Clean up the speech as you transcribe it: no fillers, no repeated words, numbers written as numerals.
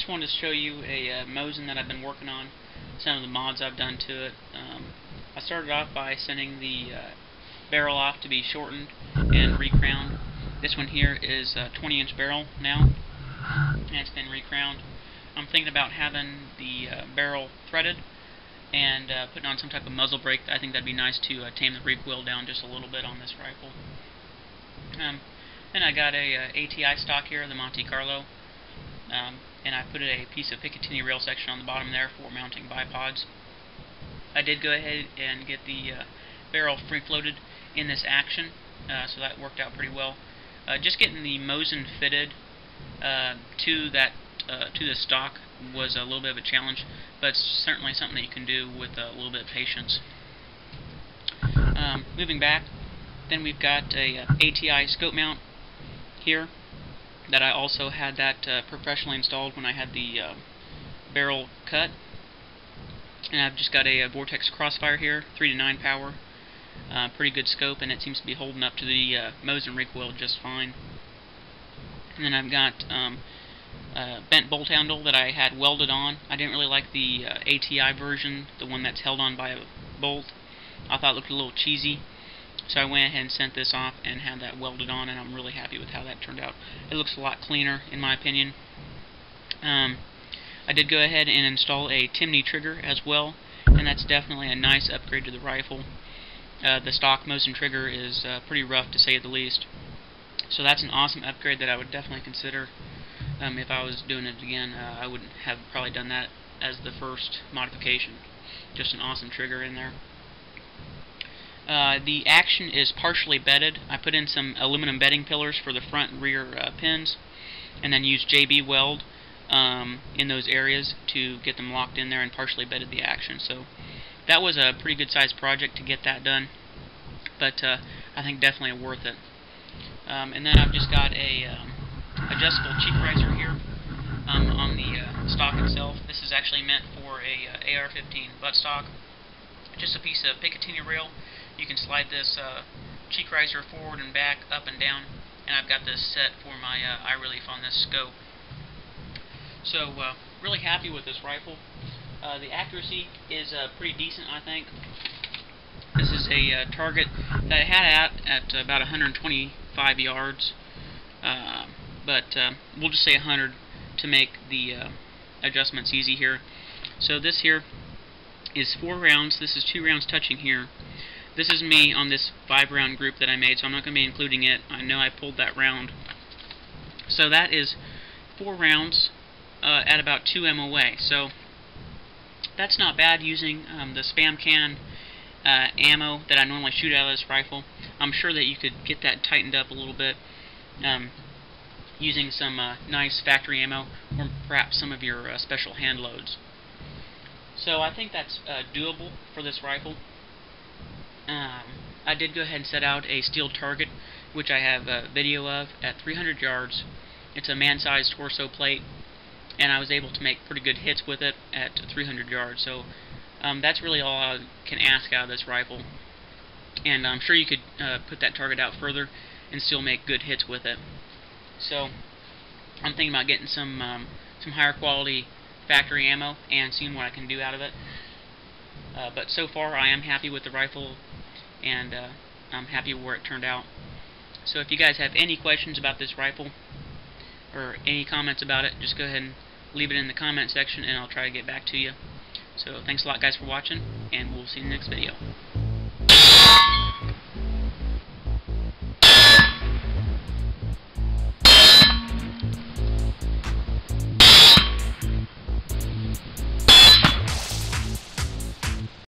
just wanted to show you a Mosin that I've been working on, some of the mods I've done to it. I started off by sending the barrel off to be shortened and recrowned. This one here is a 20-inch barrel now, and it's been recrowned. I'm thinking about having the barrel threaded and putting on some type of muzzle brake. I think that'd be nice to tame the recoil down just a little bit on this rifle. Then I got a ATI stock here, the Monte Carlo, and I put a piece of Picatinny rail section on the bottom there for mounting bipods. I did go ahead and get the barrel free-floated in this action, so that worked out pretty well. Just getting the Mosin fitted to the stock was a little bit of a challenge, but it's certainly something that you can do with a little bit of patience. Moving back, then we've got a ATI scope mount here that I also had that professionally installed when I had the barrel cut. And I've just got a Vortex Crossfire here, 3 to 9 power. Pretty good scope, and it seems to be holding up to the Mosin recoil just fine. And then I've got bent bolt handle that I had welded on. I didn't really like the ATI version, the one that's held on by a bolt. I thought it looked a little cheesy, so I went ahead and sent this off and had that welded on, and I'm really happy with how that turned out. It looks a lot cleaner, in my opinion. I did go ahead and install a Timney trigger as well, and that's definitely a nice upgrade to the rifle. The stock Mosin trigger is pretty rough, to say the least. So that's an awesome upgrade that I would definitely consider if I was doing it again. I would have probably done that as the first modification. Just an awesome trigger in there. The action is partially bedded. I put in some aluminum bedding pillars for the front and rear pins, and then used JB weld in those areas to get them locked in there, and partially bedded the action. So that was a pretty good sized project to get that done, but I think definitely worth it. And then I've just got a adjustable cheek riser here on the stock itself. This is actually meant for a AR-15 buttstock. Just a piece of Picatinny rail. You can slide this cheek riser forward and back, up and down, and I've got this set for my eye relief on this scope. So really happy with this rifle. The accuracy is pretty decent, I think. This is a target that I had at about 125 yards, but we'll just say 100 to make the adjustments easy here. So this here is 4 rounds. This is 2 rounds touching here. This is me on this 5-round group that I made, so I'm not going to be including it. I know I pulled that round. So that is 4 rounds at about 2 MOA. So that's not bad using the spam can ammo that I normally shoot out of this rifle. I'm sure that you could get that tightened up a little bit using some nice factory ammo, or perhaps some of your special hand loads. So I think that's doable for this rifle. I did go ahead and set out a steel target, which I have a video of, at 300 yards. It's a man-sized torso plate, and I was able to make pretty good hits with it at 300 yards. So that's really all I can ask out of this rifle. And I'm sure you could put that target out further and still make good hits with it. So I'm thinking about getting some higher quality factory ammo and seeing what I can do out of it. But so far I am happy with the rifle, and I'm happy where it turned out. So if you guys have any questions about this rifle or any comments about it, just go ahead and leave it in the comment section, and I'll try to get back to you. So thanks a lot, guys, for watching, and we'll see you in the next video.